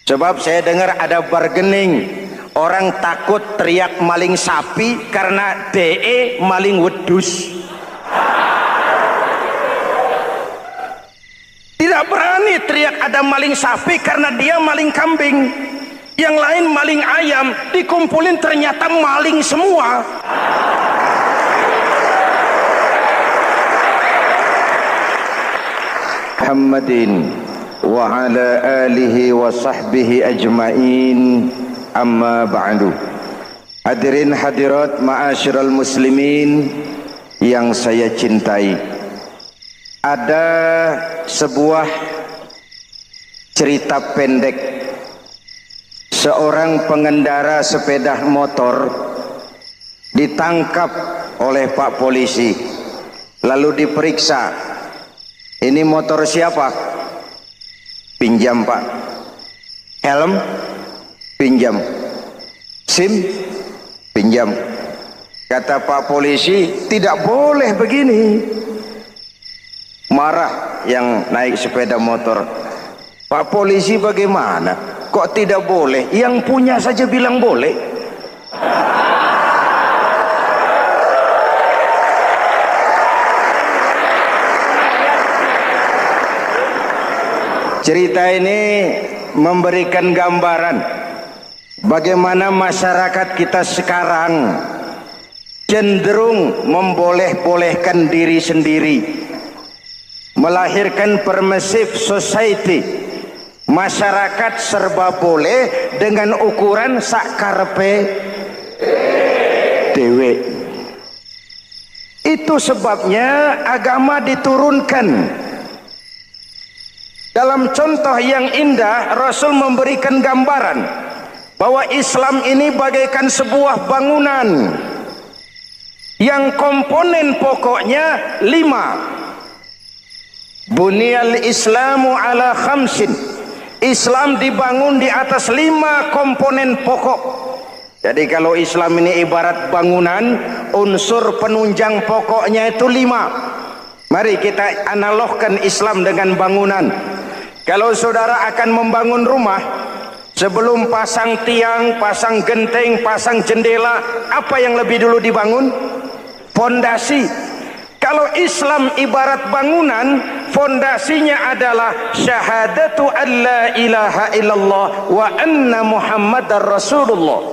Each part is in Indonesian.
Sebab saya dengar ada bargaining, orang takut teriak maling sapi karena DE maling wedus. Tidak berani teriak ada maling sapi karena dia maling kambing. Yang lain maling ayam, dikumpulin ternyata maling semua. Muhammadin wa ala alihi wa sahbihi ajma'in, amma ba'du. Hadirin hadirat ma'asyiral muslimin yang saya cintai, ada sebuah cerita pendek. Seorang pengendara sepeda motor ditangkap oleh Pak polisi, lalu diperiksa. Ini motor siapa? Pinjam Pak. Helm? Pinjam. SIM? Pinjam. Kata Pak polisi, tidak boleh begini. Marah yang naik sepeda motor. Pak polisi bagaimana? Kok tidak boleh? Yang punya saja bilang boleh. Cerita ini memberikan gambaran bagaimana masyarakat kita sekarang cenderung memboleh-bolehkan diri sendiri, melahirkan permissive society. Masyarakat serba boleh dengan ukuran sakarepe dewe. Itu sebabnya agama diturunkan. Dalam contoh yang indah, Rasul memberikan gambaran bahwa Islam ini bagaikan sebuah bangunan yang komponen pokoknya 5. Bunyal Islamu ala khamsin. Islam dibangun di atas 5 komponen pokok. Jadi kalau Islam ini ibarat bangunan, unsur penunjang pokoknya itu 5. Mari kita analogkan Islam dengan bangunan. Kalau saudara akan membangun rumah, sebelum pasang tiang, pasang genteng, pasang jendela, apa yang lebih dulu dibangun? Fondasi. Kalau Islam ibarat bangunan, fondasinya adalah syahadatu an la ilaha illallah wa anna muhammadar rasulullah.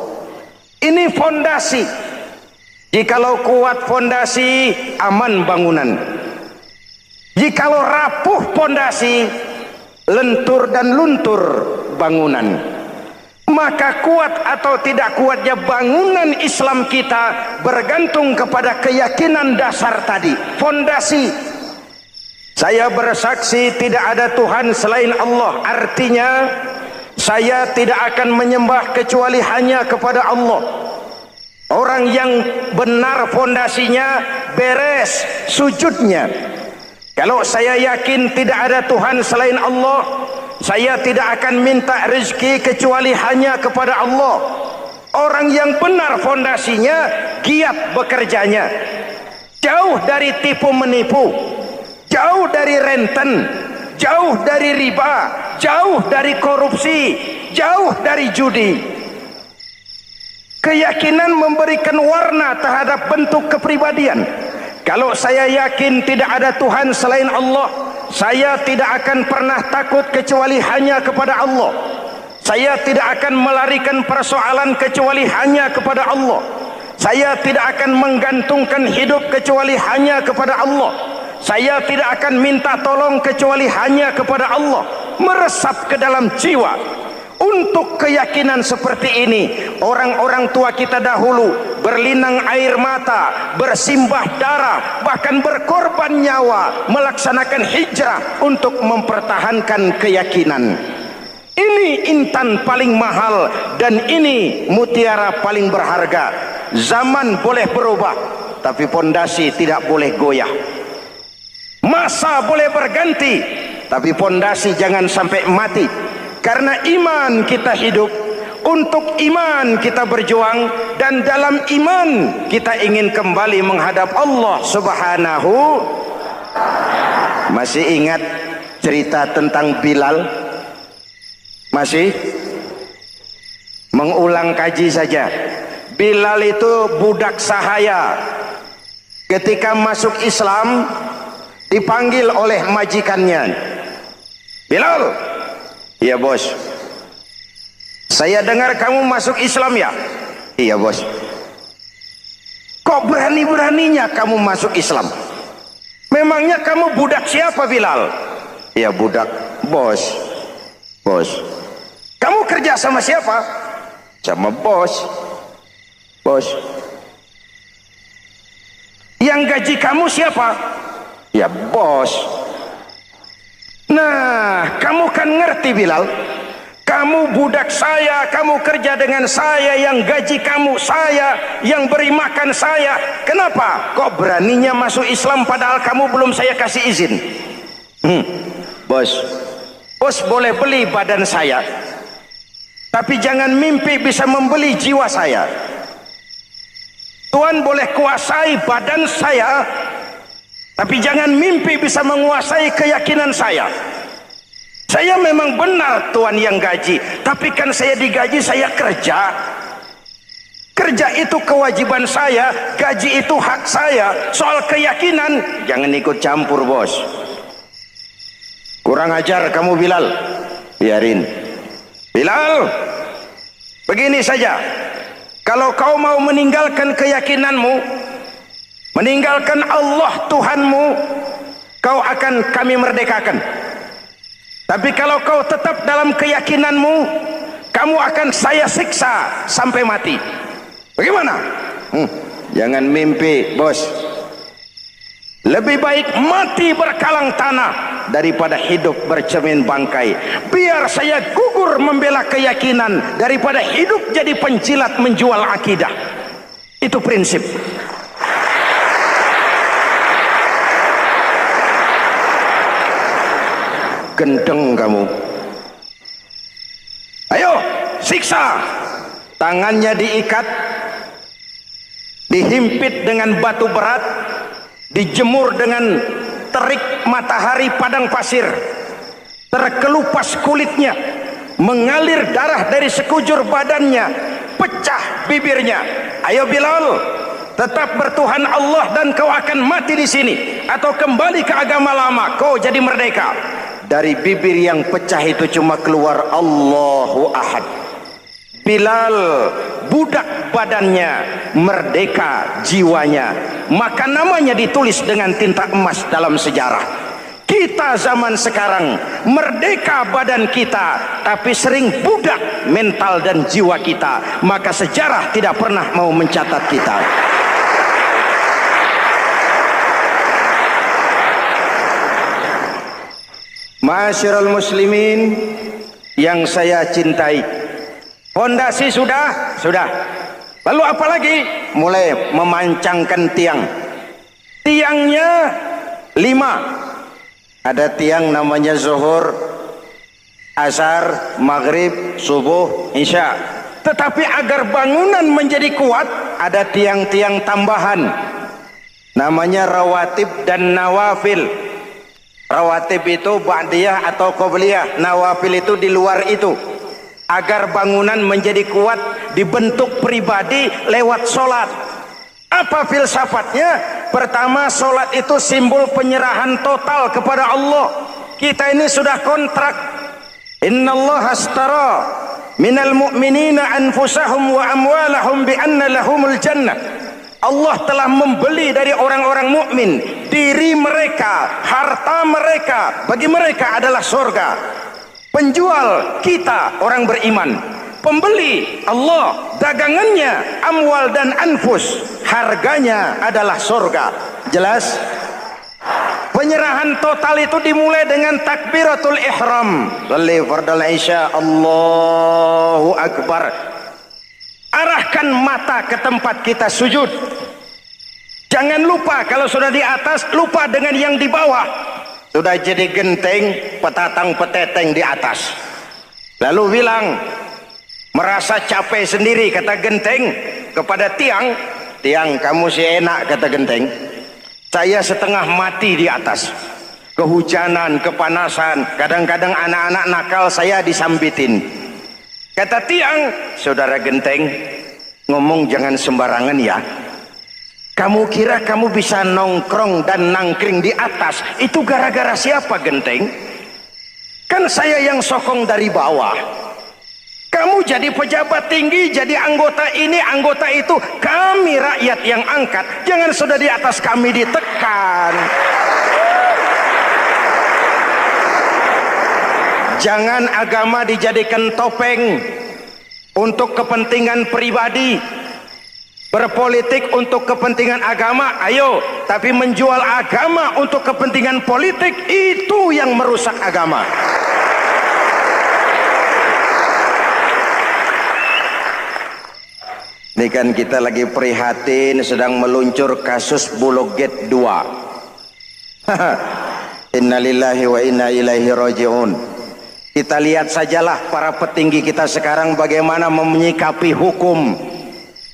Ini fondasi. Jikalau kuat fondasi, aman bangunan. Jikalau rapuh fondasi, lentur dan luntur bangunan. Maka kuat atau tidak kuatnya bangunan Islam kita bergantung kepada keyakinan dasar tadi, fondasi. Saya bersaksi tidak ada Tuhan selain Allah, artinya saya tidak akan menyembah kecuali hanya kepada Allah. Orang yang benar fondasinya beres sujudnya. Kalau saya yakin tidak ada Tuhan selain Allah, saya tidak akan minta rezeki kecuali hanya kepada Allah. Orang yang benar fondasinya, giat bekerjanya, jauh dari tipu menipu, jauh dari renten, jauh dari riba, jauh dari korupsi, jauh dari judi. Keyakinan memberikan warna terhadap bentuk kepribadian. Kalau saya yakin tidak ada Tuhan selain Allah, saya tidak akan pernah takut kecuali hanya kepada Allah. Saya tidak akan melarikan persoalan kecuali hanya kepada Allah. Saya tidak akan menggantungkan hidup kecuali hanya kepada Allah. Saya tidak akan minta tolong kecuali hanya kepada Allah. Meresap ke dalam jiwa. Untuk keyakinan seperti ini, orang-orang tua kita dahulu berlinang air mata, bersimbah darah, bahkan berkorban nyawa, melaksanakan hijrah untuk mempertahankan keyakinan. Ini intan paling mahal dan ini mutiara paling berharga. Zaman boleh berubah, tapi pondasi tidak boleh goyah. Masa boleh berganti, tapi pondasi jangan sampai mati. Karena iman kita hidup, untuk iman kita berjuang, dan dalam iman kita ingin kembali menghadap Allah Subhanahu. Masih ingat cerita tentang Bilal? Masih mengulang kaji saja. Bilal itu budak sahaya. Ketika masuk Islam dipanggil oleh majikannya, Bilal. Iya bos. Saya dengar kamu masuk Islam ya? Iya bos. Kok berani-beraninya kamu masuk Islam? Memangnya kamu budak siapa Bilal? Iya budak bos. Bos. Kamu kerja sama siapa? Sama bos. Bos. Yang gaji kamu siapa? Ya bos. Nah, kamu kan ngerti Bilal. Kamu budak saya, kamu kerja dengan saya, yang gaji kamu saya, yang beri makan saya. Kenapa? Kok beraninya masuk Islam padahal kamu belum saya kasih izin? Bos, bos boleh beli badan saya, tapi jangan mimpi bisa membeli jiwa saya. Tuhan boleh kuasai badan saya, tapi jangan mimpi bisa menguasai keyakinan saya. Saya memang benar Tuhan yang gaji, tapi kan saya digaji, saya kerja. Kerja itu kewajiban saya, gaji itu hak saya. Soal keyakinan, jangan ikut campur bos. Kurang ajar kamu Bilal. Biarin. Bilal, begini saja. Kalau kau mau meninggalkan keyakinanmu, meninggalkan Allah Tuhanmu, kau akan kami merdekakan. Tapi kalau kau tetap dalam keyakinanmu, kamu akan saya siksa sampai mati. Bagaimana? Jangan mimpi bos. Lebih baik mati berkalang tanah daripada hidup bercermin bangkai. Biar saya gugur membela keyakinan daripada hidup jadi penjilat menjual akidah. Itu prinsip. Gendeng kamu. Ayo siksa. Tangannya diikat, dihimpit dengan batu berat, dijemur dengan terik matahari padang pasir, terkelupas kulitnya, mengalir darah dari sekujur badannya, pecah bibirnya. Ayo Bilal, tetap bertuhan Allah dan kau akan mati di sini, atau kembali ke agama lama, kau jadi merdeka. Dari bibir yang pecah itu cuma keluar Allahu Ahad. Bilal budak badannya, merdeka jiwanya, maka namanya ditulis dengan tinta emas dalam sejarah. Kita zaman sekarang merdeka badan kita, tapi sering budak mental dan jiwa kita, maka sejarah tidak pernah mau mencatat kita. Ma'asyiral muslimin yang saya cintai, fondasi sudah. Lalu apa lagi? Mulai memancangkan tiang. Tiangnya 5. Ada tiang namanya zuhur, asar, maghrib, subuh, isya. Tetapi agar bangunan menjadi kuat, ada tiang-tiang tambahan. Namanya rawatib dan nawafil. Rawatib itu ba'diyah atau qobliyah, nawafil itu di luar itu. Agar bangunan menjadi kuat, dibentuk pribadi lewat solat. Apa filsafatnya? Pertama, solat itu simbol penyerahan total kepada Allah. Kita ini sudah kontrak. Innallaha astara minal mu'minina anfusahum wa amwalahum bi anna lahumul jannah. Allah telah membeli dari orang-orang mukmin diri mereka, harta mereka, bagi mereka adalah surga. Penjual kita orang beriman, pembeli Allah, dagangannya amwal dan anfus, harganya adalah surga. Jelas? Penyerahan total itu dimulai dengan takbiratul ihram. Shalli fardal isya, Allahu akbar. Arahkan mata ke tempat kita sujud. Jangan lupa kalau sudah di atas, lupa dengan yang di bawah. Sudah jadi genteng, petatang peteteng di atas. Lalu bilang, merasa capek sendiri, kata genteng kepada tiang. Tiang, kamu sih enak, kata genteng. Saya setengah mati di atas. kehujanan, kepanasan, kadang-kadang anak-anak nakal saya disambitin. Kata tiang, saudara Genteng, ngomong jangan sembarangan ya. Kamu kira kamu bisa nongkrong dan nangkring di atas, itu gara-gara siapa Genteng? Kan saya yang sokong dari bawah. Kamu jadi pejabat tinggi, jadi anggota ini, anggota itu. Kami rakyat yang angkat, jangan sudah di atas kami ditekan. Jangan agama dijadikan topeng untuk kepentingan pribadi. Berpolitik untuk kepentingan agama, ayo. Tapi menjual agama untuk kepentingan politik, itu yang merusak agama. Ini kan kita lagi prihatin sedang meluncur kasus Bulog Gate 2. Innalillahi wa inna ilaihi raji'un. Kita lihat sajalah para petinggi kita sekarang bagaimana menyikapi hukum.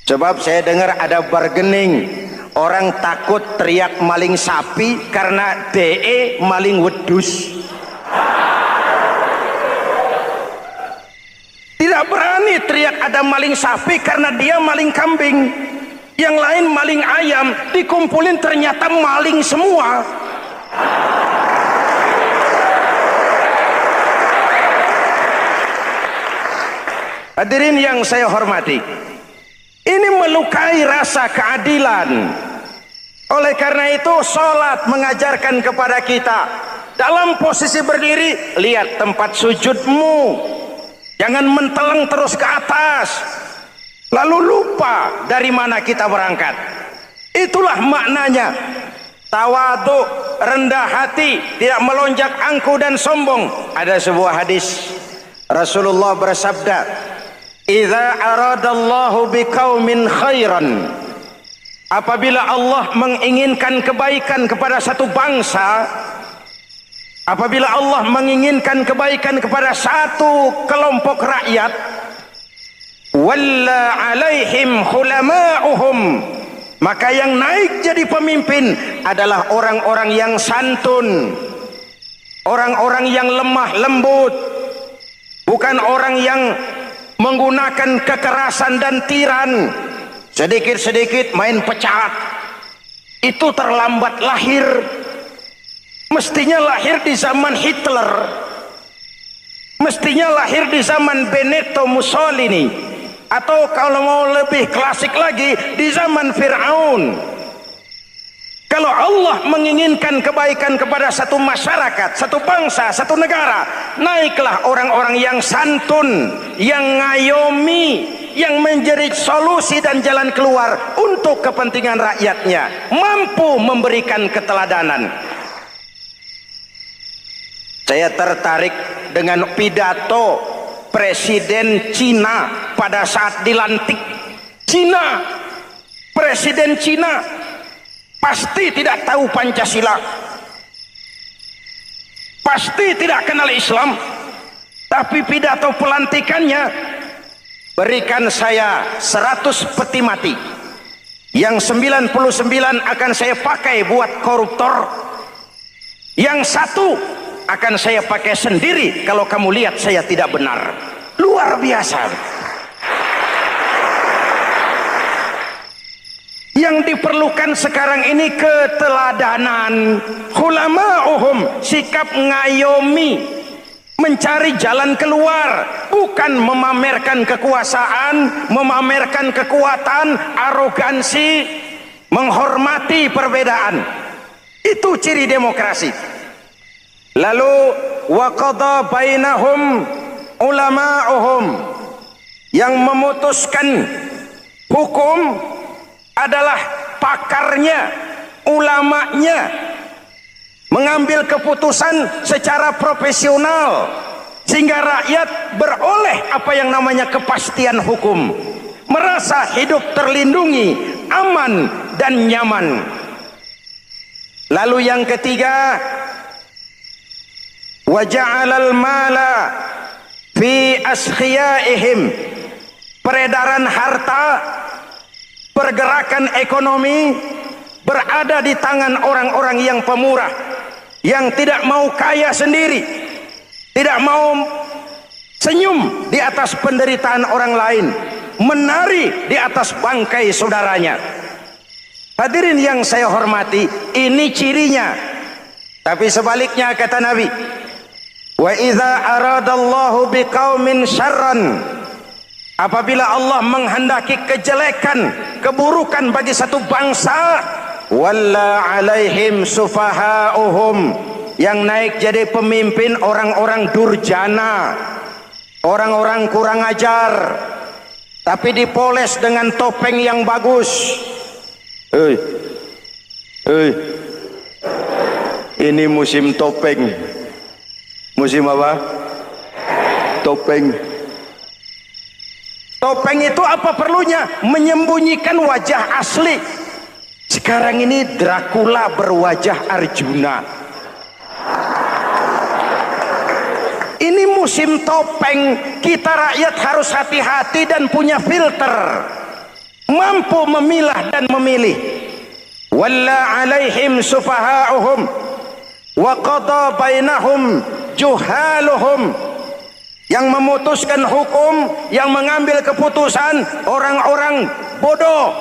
Sebab saya dengar ada bargaining, orang takut teriak maling sapi karena DE maling wedus. Tidak berani teriak ada maling sapi karena dia maling kambing. Yang lain maling ayam, dikumpulin ternyata maling semua. Hadirin yang saya hormati, ini melukai rasa keadilan. Oleh karena itu sholat mengajarkan kepada kita, dalam posisi berdiri, lihat tempat sujudmu. Jangan menteleng terus ke atas, lalu lupa dari mana kita berangkat. Itulah maknanya tawadhu, rendah hati, tidak melonjak angku dan sombong. Ada sebuah hadis Rasulullah bersabda, "Idza aradallahu biqaumin khairan." Apabila Allah menginginkan kebaikan kepada satu bangsa, apabila Allah menginginkan kebaikan kepada satu kelompok rakyat, walla alaihim khulama'uhum, maka yang naik jadi pemimpin adalah orang-orang yang santun, orang-orang yang lemah lembut, bukan orang yang menggunakan kekerasan dan tiran. Sedikit-sedikit main pecat, itu terlambat lahir. Mestinya lahir di zaman Hitler, mestinya lahir di zaman Benito Mussolini, atau kalau mau lebih klasik lagi di zaman Fir'aun. Kalau Allah menginginkan kebaikan kepada satu masyarakat, satu bangsa, satu negara, naiklah orang-orang yang santun, yang ngayomi, yang menjadi solusi dan jalan keluar untuk kepentingan rakyatnya, mampu memberikan keteladanan. Saya tertarik dengan pidato Presiden Cina pada saat dilantik. Cina, Presiden Cina pasti tidak tahu Pancasila, pasti tidak kenal Islam, tapi pidato pelantikannya, berikan saya 100 peti mati, yang 99 akan saya pakai buat koruptor, yang satu akan saya pakai sendiri kalau kamu lihat saya tidak benar. Luar biasa. Yang diperlukan sekarang ini keteladanan, khulama'uhum, sikap ngayomi, mencari jalan keluar, bukan memamerkan kekuasaan, memamerkan kekuatan, arogansi, menghormati perbedaan. Itu ciri demokrasi. Lalu waqadha bainahum ulama'uhum, yang memutuskan hukum adalah pakarnya, ulamanya, mengambil keputusan secara profesional sehingga rakyat beroleh apa yang namanya kepastian hukum, merasa hidup terlindungi, aman dan nyaman. Lalu yang ketiga, wa ja'alal mala fi askhiyaihim, peredaran harta, pergerakan ekonomi berada di tangan orang-orang yang pemurah. yang tidak mau kaya sendiri, tidak mau senyum di atas penderitaan orang lain, menari di atas bangkai saudaranya. Hadirin yang saya hormati, ini cirinya. Tapi sebaliknya kata Nabi, wa idza aradallahu biqaumin syarran, apabila Allah menghendaki kejelekan, keburukan bagi satu bangsa, walla alaihim sufahauhum, yang naik jadi pemimpin orang-orang durjana, orang-orang kurang ajar, tapi dipoles dengan topeng yang bagus. Ini musim topeng. Musim apa? Topeng. Topeng itu apa perlunya? Menyembunyikan wajah asli. Sekarang ini Dracula berwajah Arjuna. Ini musim topeng. Kita rakyat harus hati-hati dan punya filter, mampu memilah dan memilih. Walla alaihim sufahauhum wa qada bainahum juhaluhum, yang memutuskan hukum, yang mengambil keputusan orang-orang bodoh.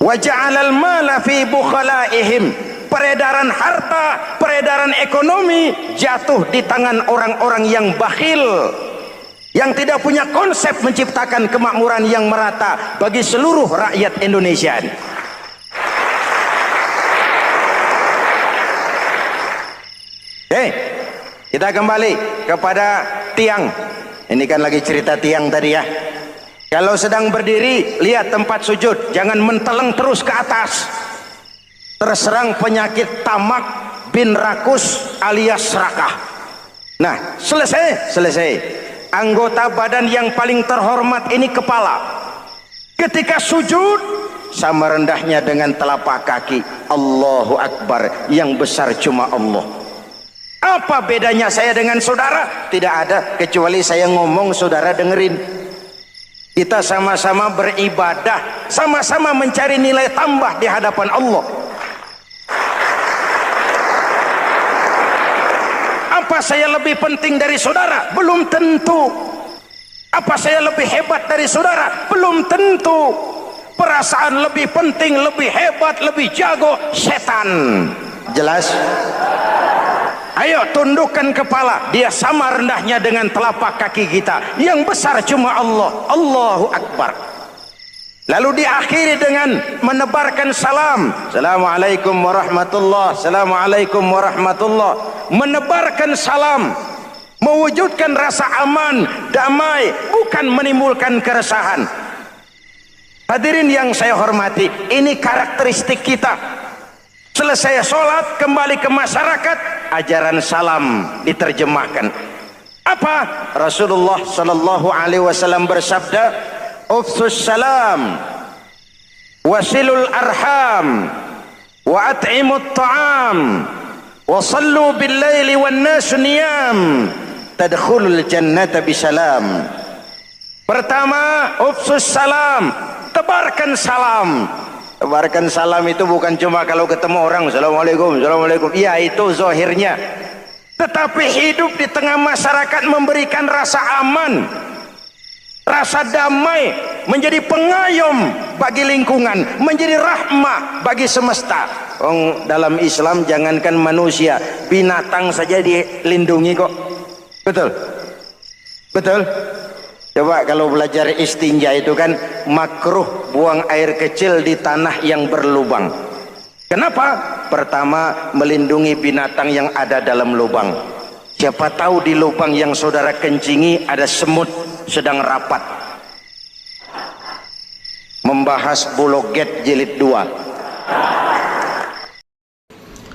Wa ja'alal mala fi bukhalaihim, peredaran harta, peredaran ekonomi jatuh di tangan orang-orang yang bakhil, yang tidak punya konsep menciptakan kemakmuran yang merata bagi seluruh rakyat Indonesia. Kita kembali kepada tiang. Ini kan lagi cerita tiang tadi ya. Kalau sedang berdiri, lihat tempat sujud, jangan menteleng terus ke atas. Terserang penyakit tamak bin rakus alias serakah. Nah, selesai. Anggota badan yang paling terhormat ini kepala. Ketika sujud, sama rendahnya dengan telapak kaki. Allahu Akbar, yang besar cuma Allah. Apa bedanya saya dengan saudara? Tidak ada, kecuali saya ngomong saudara dengerin. Kita sama-sama beribadah, sama-sama mencari nilai tambah di hadapan Allah. Apa saya lebih penting dari saudara? Belum tentu. Apa saya lebih hebat dari saudara? Belum tentu. Perasaan lebih penting, lebih hebat, lebih jago setan. Jelas? Ayo tundukkan kepala, dia sama rendahnya dengan telapak kaki kita. Yang besar cuma Allah. Allahu Akbar. Lalu diakhiri dengan menebarkan salam. Assalamualaikum warahmatullah. Assalamualaikum warahmatullah. Menebarkan salam, mewujudkan rasa aman, damai, bukan menimbulkan keresahan. Hadirin yang saya hormati, ini karakteristik kita. Selesai sholat, kembali ke masyarakat, ajaran salam diterjemahkan. Apa? Rasulullah sallallahu alaihi wasallam bersabda, "Ufsus salam, wasilul arham, wa at'imut ta'am, wa sallu bil laili wan nas niyam, tadkhulul jannata bisalam." Pertama, ufsus salam, tebarkan salam. Tebarkan salam itu bukan cuma kalau ketemu orang assalamualaikum, assalamualaikum. Ya, itu zahirnya. Tetapi hidup di tengah masyarakat memberikan rasa aman, rasa damai, menjadi pengayom bagi lingkungan, menjadi rahmah bagi semesta. Dalam Islam jangankan manusia, binatang saja dilindungi kok. Betul? Betul? Coba kalau belajar istinja itu kan makruh buang air kecil di tanah yang berlubang. Kenapa? Pertama, melindungi binatang yang ada dalam lubang. Siapa tahu di lubang yang saudara kencingi ada semut sedang rapat. Membahas Bologet jilid 2.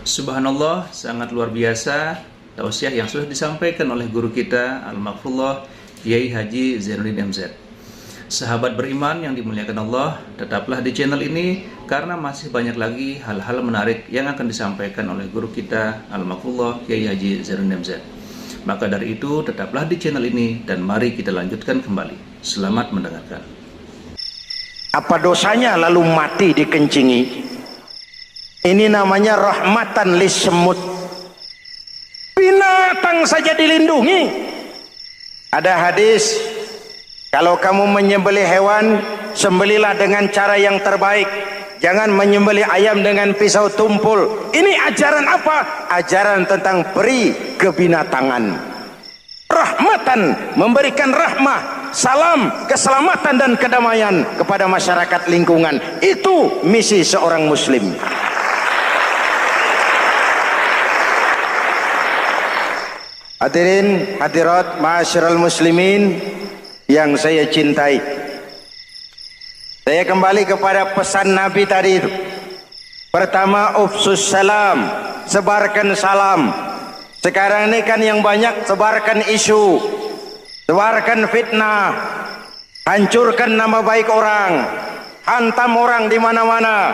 Subhanallah, sangat luar biasa tausiah yang sudah disampaikan oleh guru kita Al-Maghfurullah Kiai Haji Zainuddin MZ. Sahabat beriman yang dimuliakan Allah, tetaplah di channel ini karena masih banyak lagi hal-hal menarik yang akan disampaikan oleh guru kita Al-Maghfurullah Kiai Haji Zainuddin MZ. Maka dari itu tetaplah di channel ini dan mari kita lanjutkan kembali. Selamat mendengarkan. Apa dosanya lalu mati dikencingi? Ini namanya rahmatan lissemut. Binatang saja dilindungi. Ada hadis, kalau kamu menyembelih hewan, sembelilah dengan cara yang terbaik. Jangan menyembelih ayam dengan pisau tumpul. Ini ajaran apa? Ajaran tentang peri kebinatangan. Rahmatan, memberikan rahmah, salam, keselamatan dan kedamaian kepada masyarakat lingkungan. Itu misi seorang muslim. Hadirin hadirat ma'asyiral muslimin yang saya cintai, saya kembali kepada pesan Nabi tadi itu. Pertama, ufsus salam, sebarkan salam. Sekarang ini kan yang banyak sebarkan isu, sebarkan fitnah, hancurkan nama baik orang, hantam orang di mana-mana.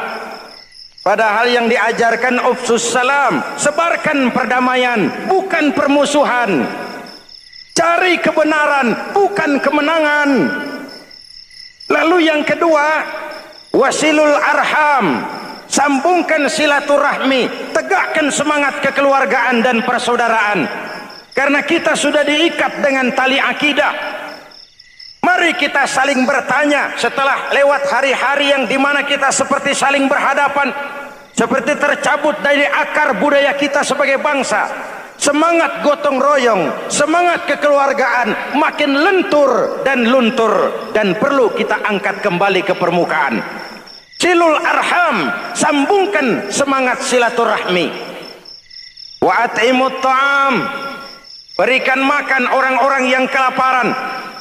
Padahal yang diajarkan ufsus salam, sebarkan perdamaian, bukan permusuhan. Cari kebenaran, bukan kemenangan. Lalu yang kedua, wasilul arham, sambungkan silaturahmi, tegakkan semangat kekeluargaan dan persaudaraan. Karena kita sudah diikat dengan tali akidah. Mari kita saling bertanya setelah lewat hari-hari yang dimana kita seperti saling berhadapan, seperti tercabut dari akar budaya kita sebagai bangsa. Semangat gotong royong, semangat kekeluargaan makin lentur dan luntur, dan perlu kita angkat kembali ke permukaan. Silul arham, sambungkan semangat silaturahmi. Wa at'imut ta'am, berikan makan orang-orang yang kelaparan,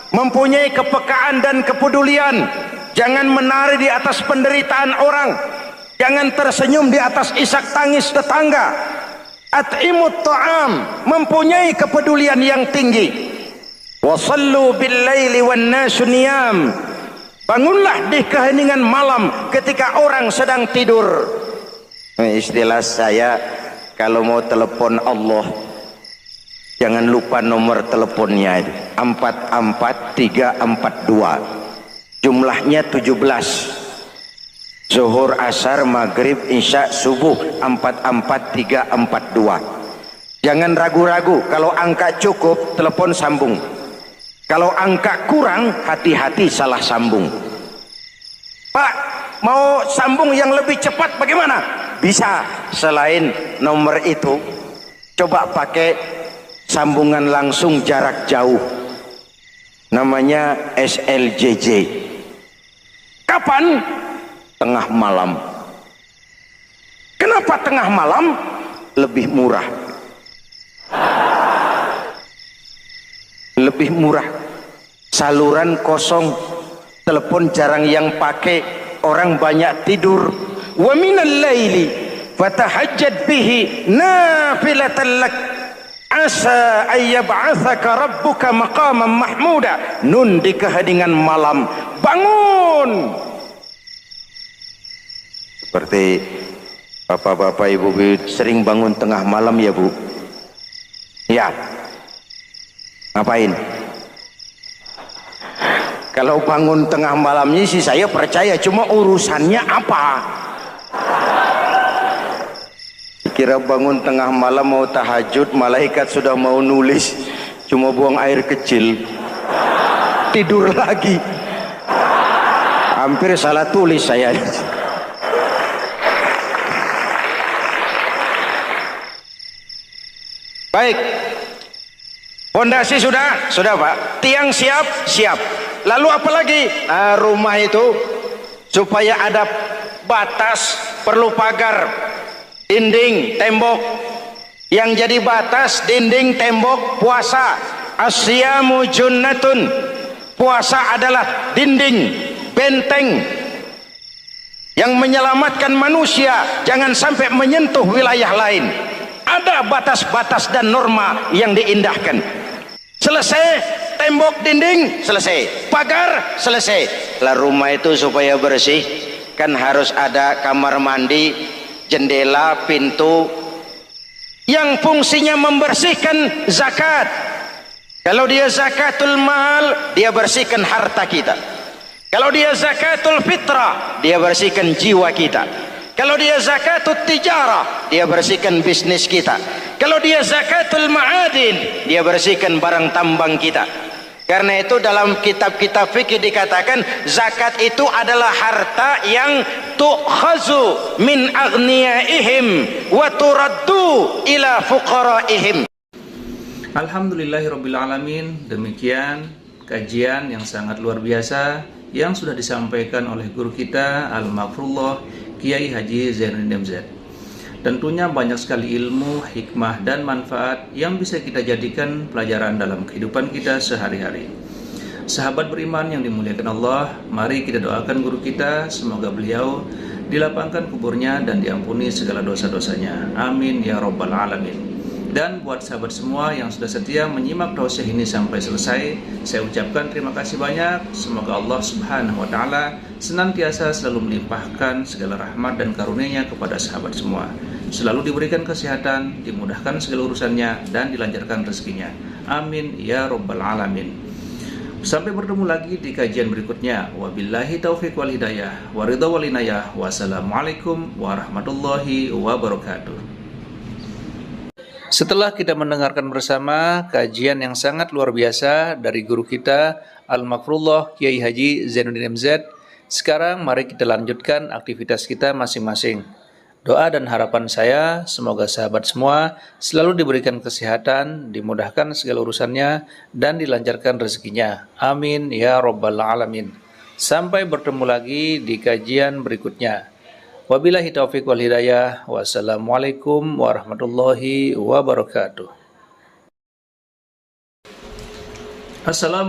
mempunyai kepekaan dan kepedulian. Jangan menari di atas penderitaan orang, jangan tersenyum di atas isak tangis tetangga. At'imut ta'am, mempunyai kepedulian yang tinggi. Wa sallu bil laili wan nasu niyam, bangunlah di keheningan malam ketika orang sedang tidur. Istilah saya, kalau mau telepon Allah, jangan lupa nomor teleponnya, 44342. Jumlahnya 17. Zuhur, asar, maghrib, isya, subuh, 44342. Jangan ragu-ragu, kalau angka cukup telepon sambung. Kalau angka kurang, hati-hati salah sambung. Pak, mau sambung yang lebih cepat bagaimana? Bisa, selain nomor itu, coba pakai sambungan langsung jarak jauh. Namanya SLJJ. Kapan? Tengah malam. Kenapa tengah malam? Lebih murah. Lebih murah. Saluran kosong, telepon jarang yang pakai, orang banyak tidur. Wa minal laili fatahajjad bihi nafilatan lak asa ayyab'atsaka rabbuka maqaman mahmuda. Nun, di keheningan malam bangun. Seperti bapak-bapak, ibu-ibu sering bangun tengah malam ya Bu? Ya. Ngapain? Kalau bangun tengah malamnya sih saya percaya, cuma urusannya apa? Kira bangun tengah malam mau tahajud, malaikat sudah mau nulis, cuma buang air kecil, tidur lagi. Hampir salah tulis saya. Baik, fondasi sudah Pak, tiang siap. Lalu apa lagi? Nah, rumah itu supaya ada batas, perlu pagar, dinding, tembok. Yang jadi batas, dinding, tembok, puasa. Asyamu junnatun, puasa adalah dinding, benteng yang menyelamatkan manusia jangan sampai menyentuh wilayah lain. Ada batas-batas dan norma yang diindahkan. Selesai, tembok, dinding, selesai. Pagar, selesai. Lah rumah itu supaya bersih, kan harus ada kamar mandi, jendela, pintu, yang fungsinya membersihkan zakat. Kalau dia zakatul mal, dia bersihkan harta kita. Kalau dia zakatul fitrah, dia bersihkan jiwa kita. Kalau dia zakatul tijarah, dia bersihkan bisnis kita. Kalau dia zakatul ma'adin, dia bersihkan barang tambang kita. Karena itu dalam kitab-kitab fikih dikatakan zakat itu adalah harta yang tu'khazu min aghniyaihim wa turaddu ila fuqaraihim. Alhamdulillahirabbil alamin. Demikian kajian yang sangat luar biasa yang sudah disampaikan oleh guru kita Al-Maghfurullah Kiai Haji Zainuddin MZ. Tentunya banyak sekali ilmu, hikmah, dan manfaat yang bisa kita jadikan pelajaran dalam kehidupan kita sehari-hari. Sahabat beriman yang dimuliakan Allah, mari kita doakan guru kita, semoga beliau dilapangkan kuburnya dan diampuni segala dosa-dosanya. Amin ya rabbal alamin. Dan buat sahabat semua yang sudah setia menyimak tausiah ini sampai selesai, saya ucapkan terima kasih banyak. Semoga Allah Subhanahu wa taala senantiasa selalu melimpahkan segala rahmat dan karunia-Nya kepada sahabat semua. Selalu diberikan kesehatan, dimudahkan segala urusannya, dan dilancarkan rezekinya. Amin ya rabbal alamin. Sampai bertemu lagi di kajian berikutnya. Wabillahi taufiq wal hidayah, waridha wal inayah. Wassalamualaikum warahmatullahi wabarakatuh. Setelah kita mendengarkan bersama kajian yang sangat luar biasa dari guru kita Al-Maghfurullah Kiai Haji Zainuddin MZ, sekarang mari kita lanjutkan aktivitas kita masing-masing. Doa dan harapan saya semoga sahabat semua selalu diberikan kesehatan, dimudahkan segala urusannya, dan dilancarkan rezekinya. Amin ya rabbal alamin. Sampai bertemu lagi di kajian berikutnya. Wabillahi taufiq wal hidayah. Wassalamualaikum warahmatullahi wabarakatuh. Assalamualaikum.